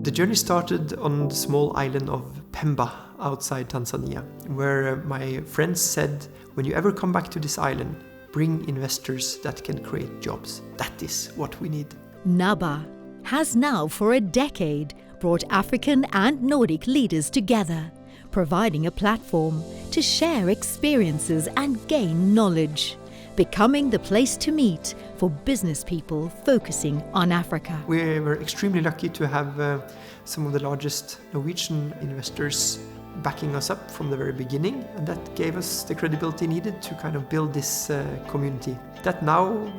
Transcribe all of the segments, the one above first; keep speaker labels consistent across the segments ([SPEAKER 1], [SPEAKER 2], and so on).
[SPEAKER 1] The journey started on the small island of Pemba outside Tanzania, where my friends said, when you ever come back to this island, bring investors that can create jobs. That is what we need.
[SPEAKER 2] NABA has now for a decade brought African and Nordic leaders together, providing a platform to share experiences and gain knowledge, becoming the place to meet for business people focusing on Africa.
[SPEAKER 1] We were extremely lucky to have some of the largest Norwegian investors backing us up from the very beginning, and that gave us the credibility needed to kind of build this community that now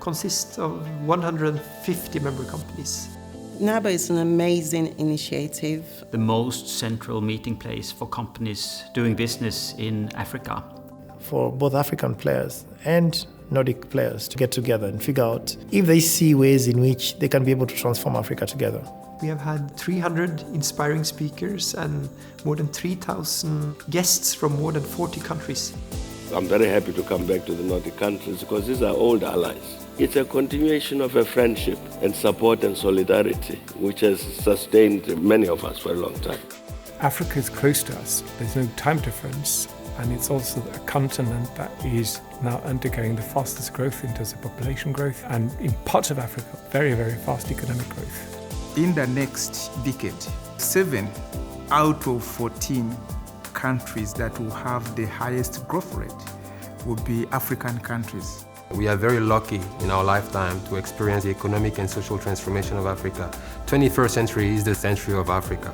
[SPEAKER 1] consists of 150 member companies.
[SPEAKER 3] NABA is an amazing initiative.
[SPEAKER 4] The most central meeting place for companies doing business in Africa.
[SPEAKER 5] For both African players and Nordic players to get together and figure out if they see ways in which they can be able to transform Africa together.
[SPEAKER 1] We have had 300 inspiring speakers and more than 3,000 guests from more than 40 countries.
[SPEAKER 6] I'm very happy to come back to the Nordic countries because these are old allies. It's a continuation of a friendship and support and solidarity which has sustained many of us for a long time.
[SPEAKER 7] Africa is close to us. There's no time difference, and it's also a continent that is now undergoing the fastest growth in terms of population growth, and in parts of Africa, very, very fast economic growth.
[SPEAKER 8] In the next decade, 7 out of 14 countries that will have the highest growth rate will be African countries.
[SPEAKER 9] We are very lucky in our lifetime to experience the economic and social transformation of Africa. 21st century is the century of Africa.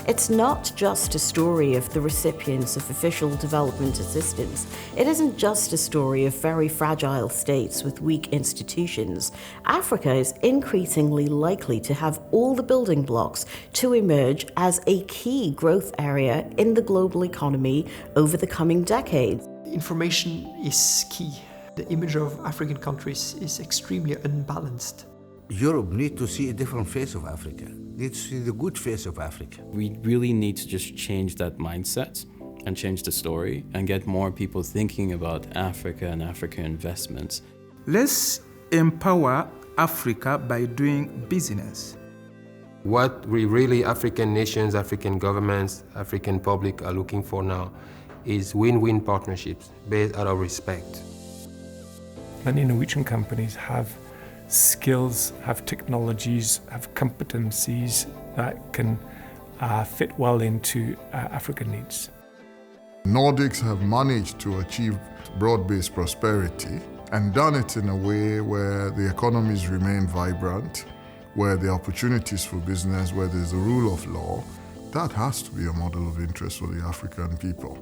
[SPEAKER 10] It's not just a story of the recipients of official development assistance. It isn't just a story of very fragile states with weak institutions. Africa is increasingly likely to have all the building blocks to emerge as a key growth area in the global economy over the coming decades.
[SPEAKER 1] Information is key. The image of African countries is extremely unbalanced.
[SPEAKER 11] Europe needs to see a different face of Africa, needs to see the good face of Africa.
[SPEAKER 12] We really need to just change that mindset and change the story and get more people thinking about Africa and African investments.
[SPEAKER 8] Let's empower Africa by doing business.
[SPEAKER 9] What we really African nations, African governments, African public are looking for now is win-win partnerships based out of respect.
[SPEAKER 7] Many Norwegian companies have skills, have technologies, have competencies that can fit well into African needs.
[SPEAKER 13] Nordics have managed to achieve broad-based prosperity and done it in a way where the economies remain vibrant, where the opportunities for business, where there's the rule of law. That has to be a model of interest for the African people.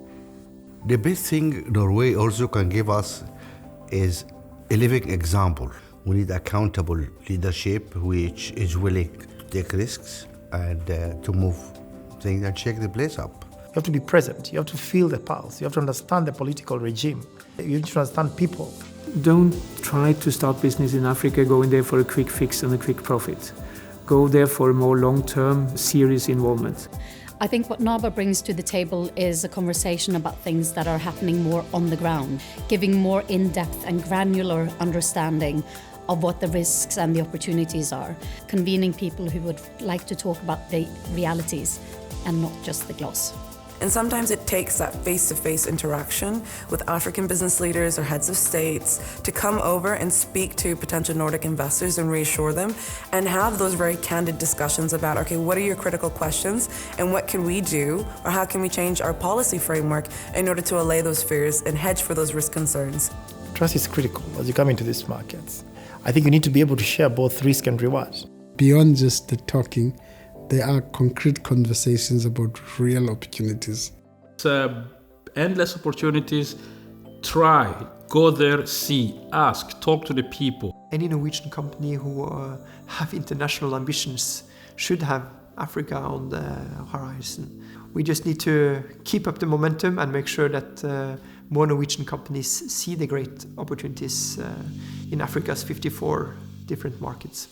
[SPEAKER 11] The best thing Norway also can give us is a living example. We need accountable leadership which is willing to take risks and to move things and shake the place up.
[SPEAKER 5] You have to be present, you have to feel the pulse, you have to understand the political regime, you need to understand people.
[SPEAKER 14] Don't try to start business in Africa going there for a quick fix and a quick profit. Go there for a more long-term, serious involvement.
[SPEAKER 15] I think what NABA brings to the table is a conversation about things that are happening more on the ground, giving more in-depth and granular understanding of what the risks and the opportunities are, convening people who would like to talk about the realities and not just the gloss.
[SPEAKER 16] And sometimes it takes that face-to-face interaction with African business leaders or heads of states to come over and speak to potential Nordic investors and reassure them and have those very candid discussions about, okay, what are your critical questions and what can we do or how can we change our policy framework in order to allay those fears and hedge for those risk concerns.
[SPEAKER 5] Trust is critical as you come into these markets. I think you need to be able to share both risk and reward.
[SPEAKER 17] Beyond just the talking, there are concrete conversations about real opportunities.
[SPEAKER 18] It's endless opportunities. Try, go there, see, ask, talk to the people.
[SPEAKER 1] Any Norwegian company who have international ambitions should have Africa on the horizon. We just need to keep up the momentum and make sure that more Norwegian companies see the great opportunities in Africa's 54 different markets.